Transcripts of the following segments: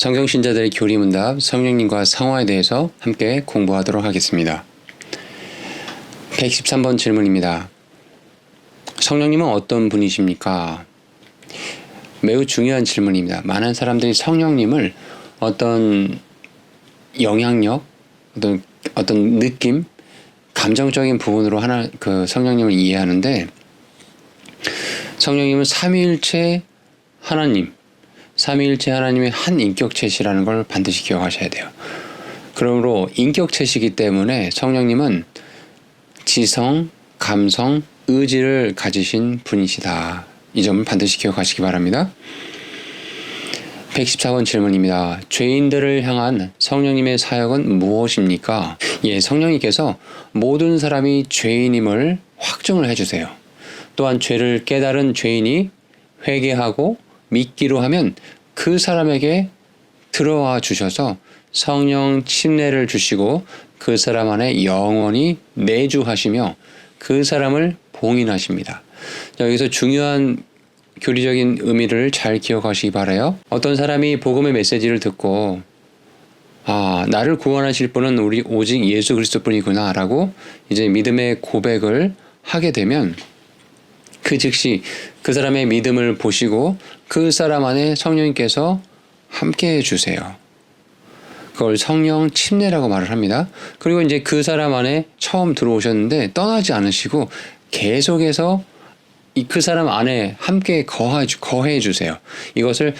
성경신자들의 교리문답 성령님과 성화에 대해서 함께 공부하도록 하겠습니다. 113번 질문입니다. 성령님은 어떤 분이십니까? 매우 중요한 질문입니다. 많은 사람들이 성령님을 어떤 영향력, 어떤 느낌, 감정적인 부분으로 성령님을 이해하는데, 성령님은 삼위일체 하나님, 삼위일체 하나님의 한 인격체시라는 걸 반드시 기억하셔야 돼요. 그러므로 인격체시기 때문에 성령님은 지성, 감성, 의지를 가지신 분이시다. 이 점을 반드시 기억하시기 바랍니다. 114번 질문입니다. 죄인들을 향한 성령님의 사역은 무엇입니까? 성령님께서 모든 사람이 죄인임을 확증을 해주세요. 또한 죄를 깨달은 죄인이 회개하고 믿기로 하면 그 사람에게 들어와 주셔서 성령 침례를 주시고 그 사람 안에 영원히 내주하시며 그 사람을 봉인하십니다. 여기서 중요한 교리적인 의미를 잘 기억하시기 바라요. 어떤 사람이 복음의 메시지를 듣고 나를 구원하실 분은 오직 예수 그리스도뿐이구나 라고 이제 믿음의 고백을 하게 되면 그 즉시 그 사람의 믿음을 보시고 그 사람 안에 성령님께서 함께 해주세요. 그걸 성령 침례라고 말을 합니다. 그리고 이제 그 사람 안에 처음 들어오셨는데 떠나지 않으시고 계속해서 그 사람 안에 함께 거해 주세요. 이것을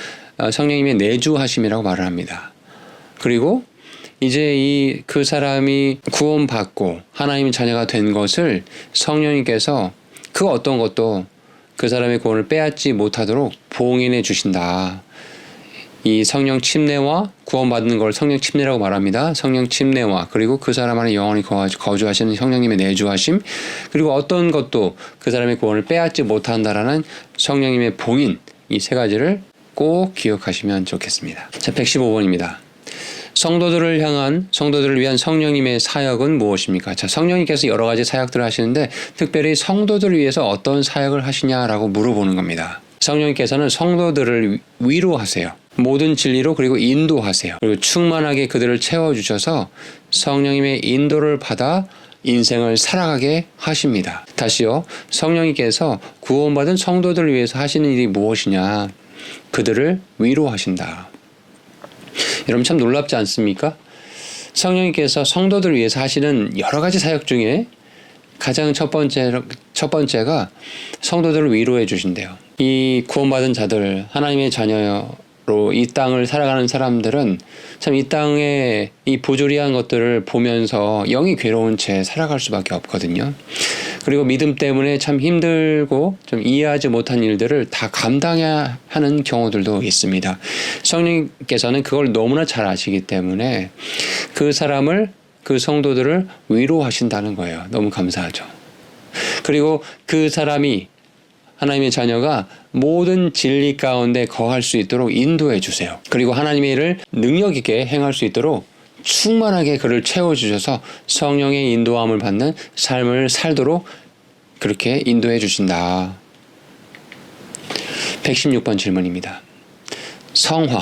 성령님의 내주하심이라고 말을 합니다. 그리고 이제 그 사람이 구원받고 하나님의 자녀가 된 것을 성령님께서 그 어떤 것도 그 사람의 구원을 빼앗지 못하도록 봉인해 주신다. 이 성령 침례와 구원받는 걸 성령 침례라고 말합니다. 성령 침례와 그리고 그 사람 안에 영원히 거주하시는 성령님의 내주하심, 그리고 어떤 것도 그 사람의 구원을 빼앗지 못한다라는 성령님의 봉인, 이 세 가지를 꼭 기억하시면 좋겠습니다. 자, 115번입니다. 성도들을 위한 성령님의 사역은 무엇입니까? 자, 성령님께서 여러 가지 사역들을 하시는데 특별히 성도들을 위해서 어떤 사역을 하시냐라고 물어보는 겁니다. 성령님께서는 성도들을 위로하세요. 모든 진리로 그리고 인도하세요. 그리고 충만하게 그들을 채워주셔서 성령님의 인도를 받아 인생을 살아가게 하십니다. 다시요. 성령님께서 구원받은 성도들을 위해서 하시는 일이 무엇이냐? 그들을 위로하신다. 여러분 참 놀랍지 않습니까? 성령님께서 성도들을 위해서 하시는 여러 가지 사역 중에 가장 첫 번째가 성도들을 위로해 주신대요. 이 구원받은 자들, 하나님의 자녀로 이 땅을 살아가는 사람들은 참 이 땅의 이 부조리한 것들을 보면서 영이 괴로운 채 살아갈 수밖에 없거든요. 그리고 믿음 때문에 참 힘들고 좀 이해하지 못한 일들을 다 감당해야 하는 경우들도 있습니다. 성령님께서는 그걸 너무나 잘 아시기 때문에 그 성도들을 위로하신다는 거예요. 너무 감사하죠. 그리고 그 사람이 하나님의 자녀가 모든 진리 가운데 거할 수 있도록 인도해 주세요. 그리고 하나님의 일을 능력 있게 행할 수 있도록 충만하게 그를 채워주셔서 성령의 인도함을 받는 삶을 살도록 그렇게 인도해 주신다. 116번 질문입니다. 성화,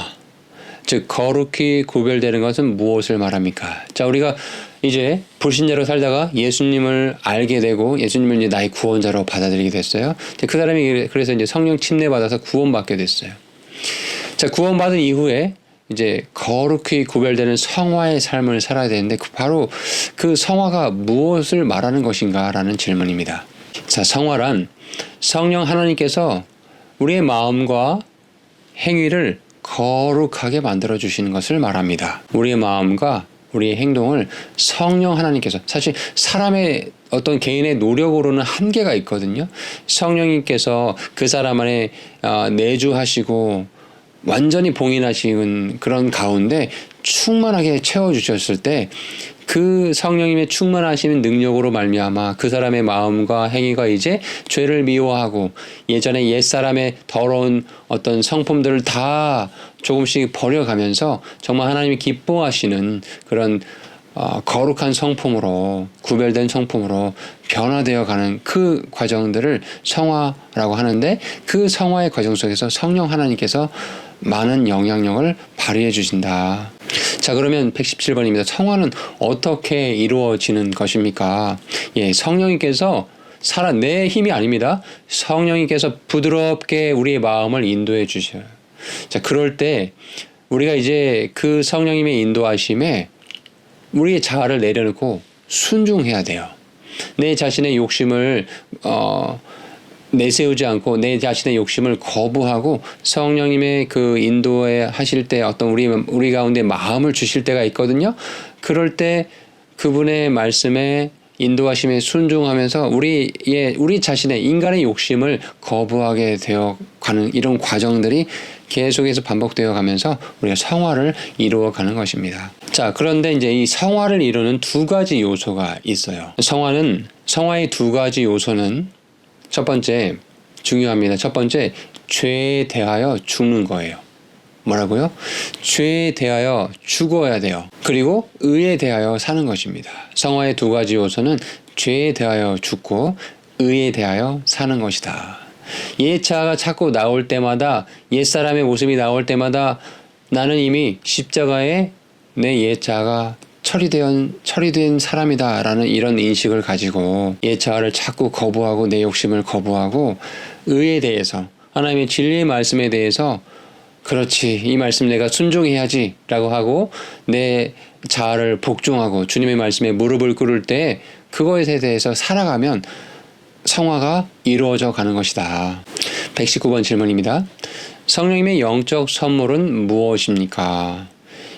즉 거룩히 구별되는 것은 무엇을 말합니까? 자, 우리가 이제 불신자로 살다가 예수님을 알게 되고 예수님을 이제 나의 구원자로 받아들이게 됐어요. 그 사람이 그래서 이제 성령 침례 받아서 구원받게 됐어요. 자, 구원받은 이후에 이제 거룩히 구별되는 성화의 삶을 살아야 되는데 바로 그 성화가 무엇을 말하는 것인가라는 질문입니다. 자, 성화란 성령 하나님께서 우리의 마음과 행위를 거룩하게 만들어 주시는 것을 말합니다. 우리의 마음과 우리의 행동을 성령 하나님께서, 사실 사람의 어떤 개인의 노력으로는 한계가 있거든요. 성령님께서 그 사람 안에 내주하시고 완전히 봉인하신 그런 가운데 충만하게 채워주셨을 때 그 성령님의 충만하시는 능력으로 말미암아 그 사람의 마음과 행위가 이제 죄를 미워하고 예전에 옛사람의 더러운 어떤 성품들을 다 조금씩 버려가면서 정말 하나님이 기뻐하시는 그런 거룩한 성품으로, 구별된 성품으로 변화되어 가는 그 과정들을 성화라고 하는데, 그 성화의 과정 속에서 성령 하나님께서 많은 영향력을 발휘해 주신다. 자, 그러면 117번입니다. 성화는 어떻게 이루어지는 것입니까? 예, 성령님께서 내 힘이 아닙니다. 성령님께서 부드럽게 우리의 마음을 인도해 주셔요. 자, 그럴 때 우리가 이제 그 성령님의 인도하심에 우리의 자아를 내려놓고 순종해야 돼요. 내 자신의 욕심을 내세우지 않고 내 자신의 욕심을 거부하고 성령님의 그 인도에 하실 때 어떤 우리 가운데 마음을 주실 때가 있거든요. 그럴 때 그분의 말씀에 인도하심에 순종하면서 우리 자신의 인간의 욕심을 거부하게 되어 가는 이런 과정들이 계속해서 반복되어 가면서 우리가 성화를 이루어 가는 것입니다. 자, 그런데 이제 이 성화를 이루는 두 가지 요소가 있어요. 성화의 두 가지 요소는 첫 번째, 중요합니다. 첫 번째, 죄에 대하여 죽는 거예요. 뭐라고요? 죄에 대하여 죽어야 돼요. 그리고 의에 대하여 사는 것입니다. 성화의 두 가지 요소는 죄에 대하여 죽고 의에 대하여 사는 것이다. 옛자아가 자꾸 나올 때마다, 옛사람의 모습이 나올 때마다 나는 이미 십자가에 내 옛자아가 처리된 사람이다라는 이런 인식을 가지고 옛자아를 자꾸 거부하고 내 욕심을 거부하고 의에 대해서, 하나님의 진리의 말씀에 대해서 그렇지, 이 말씀 내가 순종해야지 라고 하고 내 자아를 복종하고 주님의 말씀에 무릎을 꿇을 때 그거에 대해서 살아가면 성화가 이루어져 가는 것이다. 119번 질문입니다. 성령님의 영적 선물은 무엇입니까?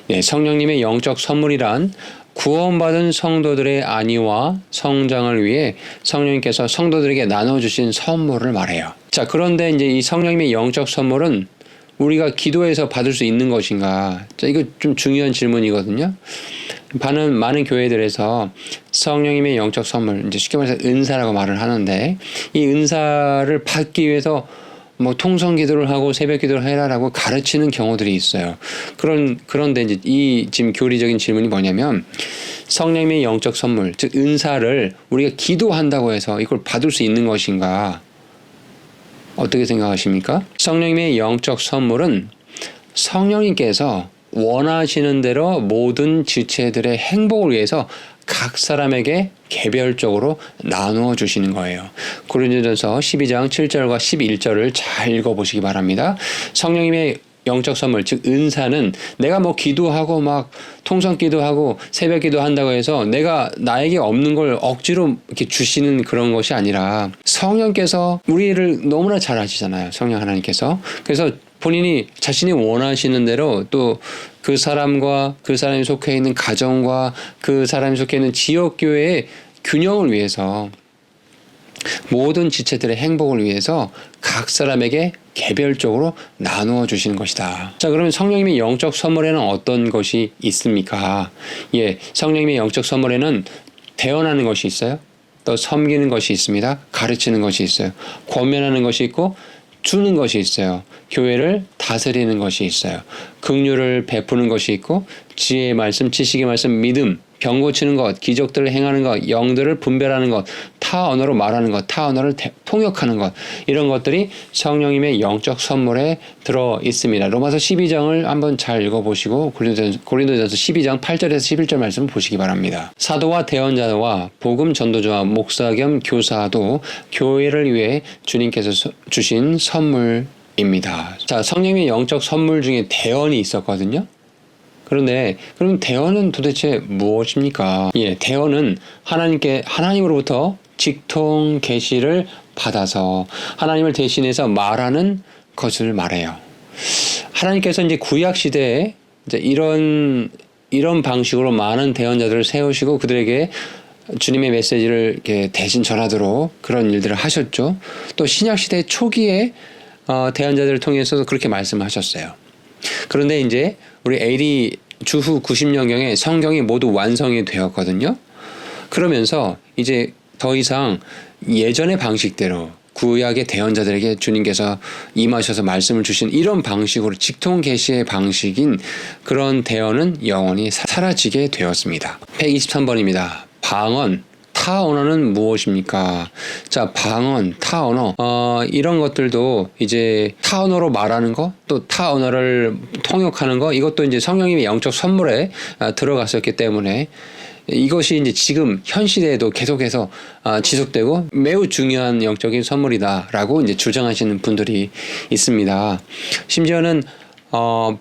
네, 성령님의 영적 선물이란 구원받은 성도들의 안위와 성장을 위해 성령님께서 성도들에게 나눠주신 선물을 말해요. 자, 그런데 이제 이 성령님의 영적 선물은 우리가 기도해서 받을 수 있는 것인가? 자, 이거 좀 중요한 질문이거든요. 많은 교회들에서 성령님의 영적 선물, 이제 쉽게 말해서 은사라고 말을 하는데, 이 은사를 받기 위해서 뭐 통성 기도를 하고 새벽 기도를 해라라고 가르치는 경우들이 있어요. 그런데 이제 이 지금 교리적인 질문이 뭐냐면, 성령님의 영적 선물, 즉 은사를 우리가 기도한다고 해서 이걸 받을 수 있는 것인가? 어떻게 생각하십니까? 성령님의 영적 선물은 성령님께서 원하시는 대로 모든 지체들의 행복을 위해서 각 사람에게 개별적으로 나누어 주시는 거예요. 고린도전서 12장 7절과 11절을 잘 읽어보시기 바랍니다. 성령님의 영적 선물, 즉 은사는 내가 뭐 기도하고 막 통성 기도하고 새벽 기도한다고 해서 나에게 없는 걸 억지로 이렇게 주시는 그런 것이 아니라 성령께서 우리를 너무나 잘 아시잖아요. 성령 하나님께서. 그래서 본인이 자신이 원하시는 대로 또 그 사람과 그 사람이 속해 있는 가정과 그 사람이 속해 있는 지역교회의 균형을 위해서 모든 지체들의 행복을 위해서 각 사람에게 개별적으로 나누어 주시는 것이다. 자, 그러면 성령님의 영적 선물에는 어떤 것이 있습니까? 예, 성령님의 영적 선물에는 대언하는 것이 있어요. 또 섬기는 것이 있습니다. 가르치는 것이 있어요. 권면하는 것이 있고 주는 것이 있어요. 교회를 다스리는 것이 있어요. 긍휼을 베푸는 것이 있고 지혜의 말씀, 지식의 말씀, 믿음, 병 고치는 것, 기적들을 행하는 것, 영들을 분별하는 것, 타 언어로 말하는 것, 타 언어를 통역하는 것, 이런 것들이 성령님의 영적 선물에 들어 있습니다. 로마서 12장을 한번 잘 읽어보시고 고린도전서 12장 8절에서 11절 말씀을 보시기 바랍니다. 사도와 대언자와 복음 전도자와 목사 겸 교사도 교회를 위해 주님께서 주신 선물입니다. 자, 성령님의 영적 선물 중에 대언이 있었거든요. 그런데 그럼 대언은 도대체 무엇입니까? 예, 대언은 하나님으로부터 직통 계시를 받아서 하나님을 대신해서 말하는 것을 말해요. 하나님께서 이제 구약 시대에 이제 이런 방식으로 많은 대언자들을 세우시고 그들에게 주님의 메시지를 이렇게 대신 전하도록 그런 일들을 하셨죠. 또 신약 시대 초기에 대언자들을 통해서도 그렇게 말씀하셨어요. 그런데 이제 우리 AD 주후 90년경에 성경이 모두 완성이 되었거든요. 그러면서 이제 더 이상 예전의 방식대로 구약의 대언자들에게 주님께서 임하셔서 말씀을 주신 이런 방식으로 직통 계시의 방식인 그런 대언은 영원히 사라지게 되었습니다. 123번입니다. 방언, 타 언어는 무엇입니까? 자, 방언, 타 언어, 이런 것들도 이제 타 언어로 말하는 거, 또 타 언어를 통역하는 거, 이것도 이제 성령님의 영적 선물에 들어갔었기 때문에 이것이 이제 지금 현 시대에도 계속해서 지속되고 매우 중요한 영적인 선물이다라고 이제 주장하시는 분들이 있습니다. 심지어는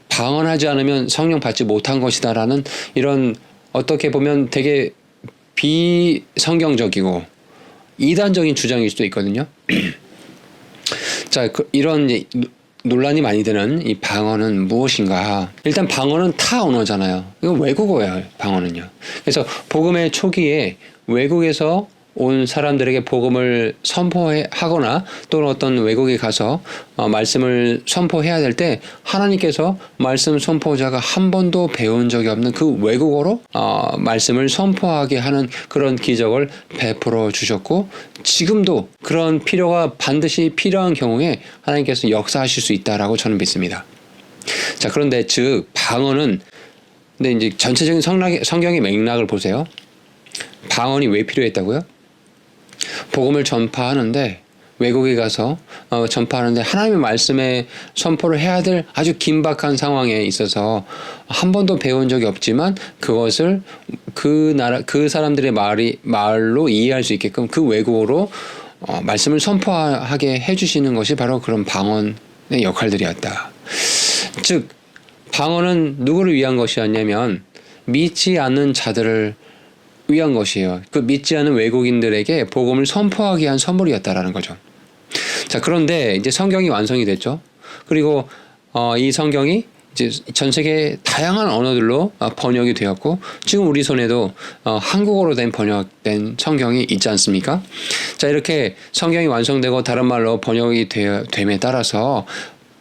방언하지 않으면 성령 받지 못한 것이다라는 이런 어떻게 보면 되게 비성경적이고 이단적인 주장일 수도 있거든요. 자, 이런 이제 논란이 많이 되는 이 방언은 무엇인가? 일단 방언은 타 언어잖아요. 이건 외국어예요, 방언은요. 그래서 복음의 초기에 외국에서 온 사람들에게 복음을 선포하거나 또는 어떤 외국에 가서 말씀을 선포해야 될 때 하나님께서 말씀 선포자가 한 번도 배운 적이 없는 그 외국어로 말씀을 선포하게 하는 그런 기적을 베풀어 주셨고, 지금도 그런 필요가 반드시 필요한 경우에 하나님께서 역사하실 수 있다라고 저는 믿습니다. 자, 그런데 즉 방언은, 근데 이제 전체적인 성경의 맥락을 보세요. 방언이 왜 필요했다고요? 복음을 전파하는데, 외국에 가서 전파하는데 하나님의 말씀에 선포를 해야 될 아주 긴박한 상황에 있어서 한 번도 배운 적이 없지만 그것을 그 사람들의 말로 이해할 수 있게끔 그 외국어로 말씀을 선포하게 해주시는 것이 바로 그런 방언의 역할들이었다. 즉 방언은 누구를 위한 것이었냐면 믿지 않는 자들을 위한 것이에요. 그 믿지 않는 외국인들에게 복음을 선포하기 위한 선물이었다라는 거죠. 자, 그런데 이제 성경이 완성이 됐죠. 그리고 이 성경이 이제 전 세계 다양한 언어들로 번역이 되었고, 지금 우리 손에도 한국어로 된 번역된 성경이 있지 않습니까? 자, 이렇게 성경이 완성되고 다른 말로 번역이 됨에 따라서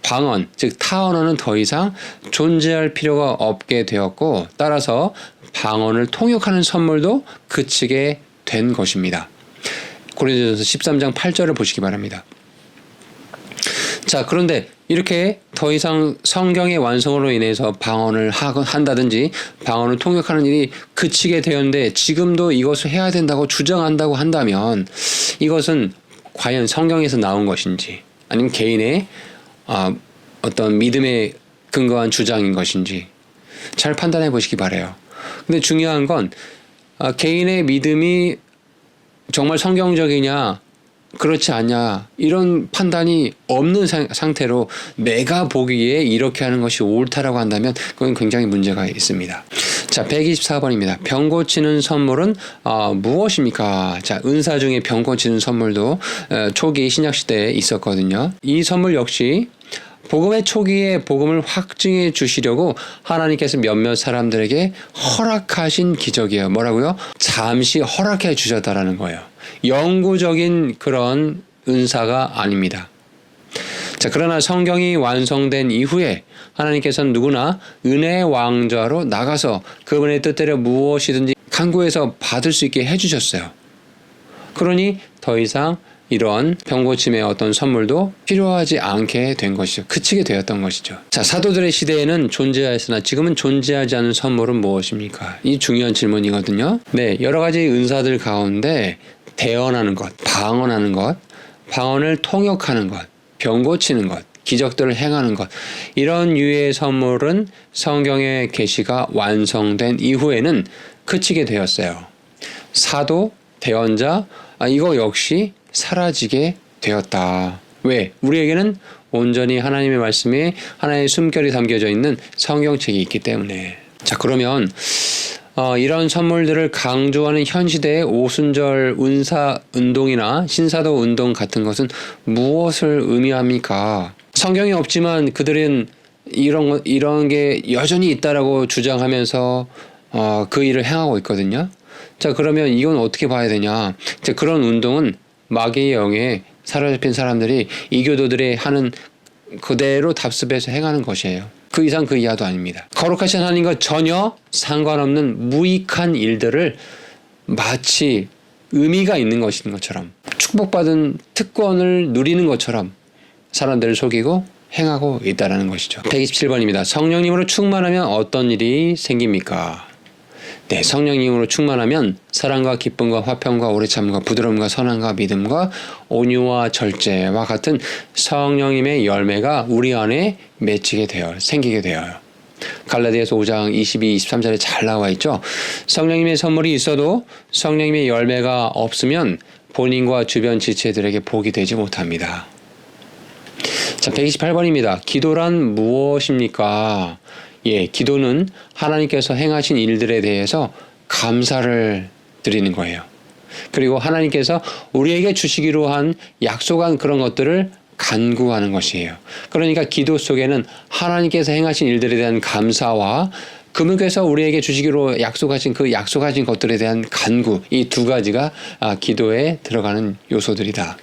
방언, 즉 타 언어는 더 이상 존재할 필요가 없게 되었고, 따라서 방언을 통역하는 선물도 그치게 된 것입니다. 고린도전서 13장 8절을 보시기 바랍니다. 자, 그런데 이렇게 더 이상 성경의 완성으로 인해서 방언을 한다든지 방언을 통역하는 일이 그치게 되었는데 지금도 이것을 해야 된다고 주장한다고 한다면 이것은 과연 성경에서 나온 것인지 아니면 개인의 어떤 믿음에 근거한 주장인 것인지 잘 판단해 보시기 바라요. 근데 중요한 건 개인의 믿음이 정말 성경적이냐 그렇지 않냐 이런 판단이 없는 상태로 내가 보기에 이렇게 하는 것이 옳다라고 한다면 그건 굉장히 문제가 있습니다. 자, 124번입니다. 병 고치는 선물은 무엇입니까? 자, 은사 중에 병 고치는 선물도 초기 신약시대에 있었거든요. 이 선물 역시 복음의 초기에 복음을 확증해 주시려고 하나님께서 몇몇 사람들에게 허락하신 기적이에요. 뭐라고요? 잠시 허락해 주셨다라는 거예요. 영구적인 그런 은사가 아닙니다. 자, 그러나 성경이 완성된 이후에 하나님께서는 누구나 은혜의 왕좌로 나가서 그분의 뜻대로 무엇이든지 간구해서 받을 수 있게 해주셨어요. 그러니 더 이상 이런 병고침의 어떤 선물도 필요하지 않게 된 것이죠. 그치게 되었던 것이죠. 자, 사도들의 시대에는 존재하였으나 지금은 존재하지 않은 선물은 무엇입니까? 이 중요한 질문이거든요. 네, 여러 가지 은사들 가운데 대언하는 것, 방언하는 것, 방언을 통역하는 것, 병 고치는 것, 기적들을 행하는 것, 이런 유의 선물은 성경의 계시가 완성된 이후에는 그치게 되었어요. 사도, 대언자, 이거 역시 사라지게 되었다. 왜? 우리에게는 온전히 하나님의 말씀에 하나의 숨결이 담겨져 있는 성경책이 있기 때문에. 자, 그러면 이런 선물들을 강조하는 현 시대의 오순절 은사 운동이나 신사도 운동 같은 것은 무엇을 의미합니까? 성경이 없지만 그들은 이런 게 여전히 있다라고 주장하면서 그 일을 행하고 있거든요. 자, 그러면 이건 어떻게 봐야 되냐? 자, 그런 운동은 마귀의 영에 사로잡힌 사람들이 이교도들의 하는 그대로 답습해서 행하는 것이에요. 그 이상 그 이하도 아닙니다. 거룩하신 하나님과 전혀 상관없는 무익한 일들을 마치 의미가 있는 것인 것처럼 축복받은 특권을 누리는 것처럼 사람들을 속이고 행하고 있다는 것이죠. 127번입니다. 성령님으로 충만하면 어떤 일이 생깁니까? 네, 성령님으로 충만하면 사랑과 기쁨과 화평과 오래 참음과 부드러움과 선함과 믿음과 온유와 절제와 같은 성령님의 열매가 우리 안에 맺히게 되어요. 생기게 되어요. 갈라디아서 5장 22, 23절에 잘 나와 있죠. 성령님의 선물이 있어도 성령님의 열매가 없으면 본인과 주변 지체들에게 복이 되지 못합니다. 자, 128번입니다. 기도란 무엇입니까? 예, 기도는 하나님께서 행하신 일들에 대해서 감사를 드리는 거예요. 그리고 하나님께서 우리에게 주시기로 한 약속한 그런 것들을 간구하는 것이에요. 그러니까 기도 속에는 하나님께서 행하신 일들에 대한 감사와 그분께서 우리에게 주시기로 약속하신 그 약속하신 것들에 대한 간구, 이 두 가지가 기도에 들어가는 요소들이다.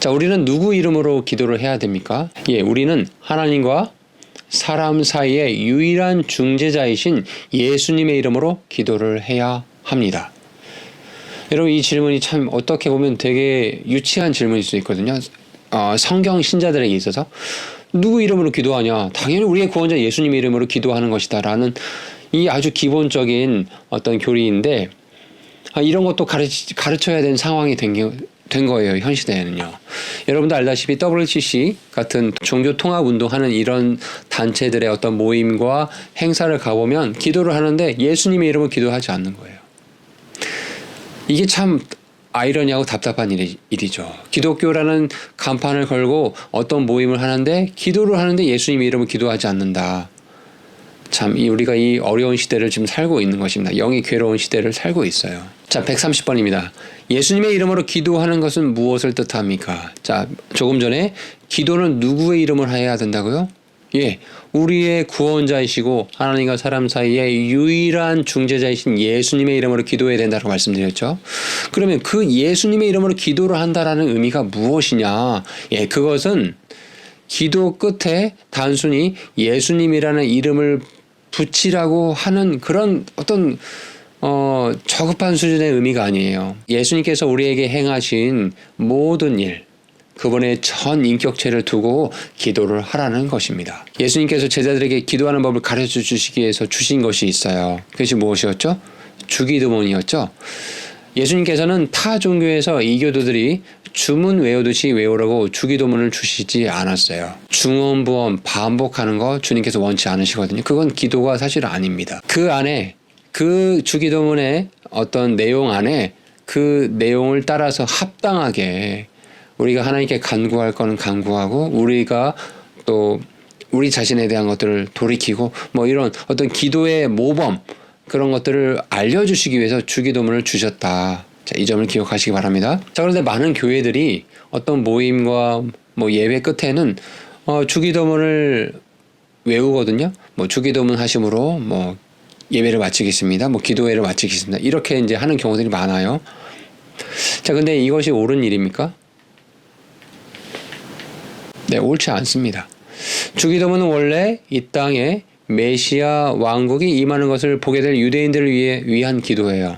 자, 우리는 누구 이름으로 기도를 해야 됩니까? 예, 우리는 하나님과 사람 사이의 유일한 중재자이신 예수님의 이름으로 기도를 해야 합니다. 여러분, 이 질문이 참 어떻게 보면 되게 유치한 질문일 수 있거든요. 성경 신자들에게 있어서 누구 이름으로 기도하냐? 당연히 우리의 구원자 예수님의 이름으로 기도하는 것이다 라는 이 아주 기본적인 어떤 교리인데, 이런 것도 가르쳐야 되는 상황이 된 거예요, 현 시대에는요. 여러분도 알다시피 WCC 같은 종교 통합 운동하는 이런 단체들의 어떤 모임과 행사를 가보면 기도를 하는데 예수님의 이름으로 기도하지 않는 거예요. 이게 참 아이러니하고 답답한 일이죠. 기독교라는 간판을 걸고 어떤 모임을 하는데 기도를 하는데 예수님의 이름으로 기도하지 않는다. 참 우리가 이 어려운 시대를 지금 살고 있는 것입니다. 영이 괴로운 시대를 살고 있어요. 자, 130번입니다. 예수님의 이름으로 기도하는 것은 무엇을 뜻합니까? 자, 조금 전에 기도는 누구의 이름을 해야 된다고요? 예, 우리의 구원자이시고 하나님과 사람 사이의 유일한 중재자이신 예수님의 이름으로 기도해야 된다고 말씀드렸죠. 그러면 그 예수님의 이름으로 기도를 한다라는 의미가 무엇이냐? 예, 그것은 기도 끝에 단순히 예수님이라는 이름을 붙이라고 하는 그런 어떤 저급한 수준의 의미가 아니에요. 예수님께서 우리에게 행하신 모든 일, 그분의 전 인격체를 두고 기도를 하라는 것입니다. 예수님께서 제자들에게 기도하는 법을 가르쳐 주시기 위해서 주신 것이 있어요. 그것이 무엇이었죠? 주기도문이었죠. 예수님께서는 타 종교에서 이교도들이 주문 외우듯이 외우라고 주기도문을 주시지 않았어요. 중언부언 반복하는 거 주님께서 원치 않으시거든요. 그건 기도가 사실 아닙니다. 그 안에 그 주기도문의 어떤 내용 안에 그 내용을 따라서 합당하게 우리가 하나님께 간구할 거는 간구하고 우리가 또 우리 자신에 대한 것들을 돌이키고 뭐 이런 어떤 기도의 모범 그런 것들을 알려주시기 위해서 주기도문을 주셨다. 자, 이 점을 기억하시기 바랍니다. 자, 그런데 많은 교회들이 어떤 모임과 뭐 예배 끝에는 주기도문을 외우거든요. 뭐 주기도문 하심으로 뭐 예배를 마치겠습니다. 뭐 기도회를 마치겠습니다. 이렇게 이제 하는 경우들이 많아요. 자, 근데 이것이 옳은 일입니까? 네, 옳지 않습니다. 주기도문은 원래 이 땅에 메시아 왕국이 임하는 것을 보게 될 유대인들을 위한 기도예요.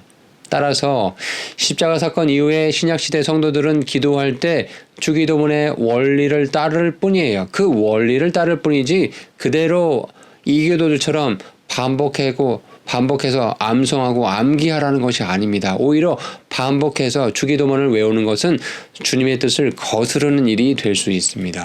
따라서 십자가 사건 이후에 신약시대 성도들은 기도할 때 주기도문의 원리를 따를 뿐이에요. 그 원리를 따를 뿐이지 그대로 이교도들처럼 반복해서 암송하고 암기하라는 것이 아닙니다. 오히려 반복해서 주기도문을 외우는 것은 주님의 뜻을 거스르는 일이 될 수 있습니다.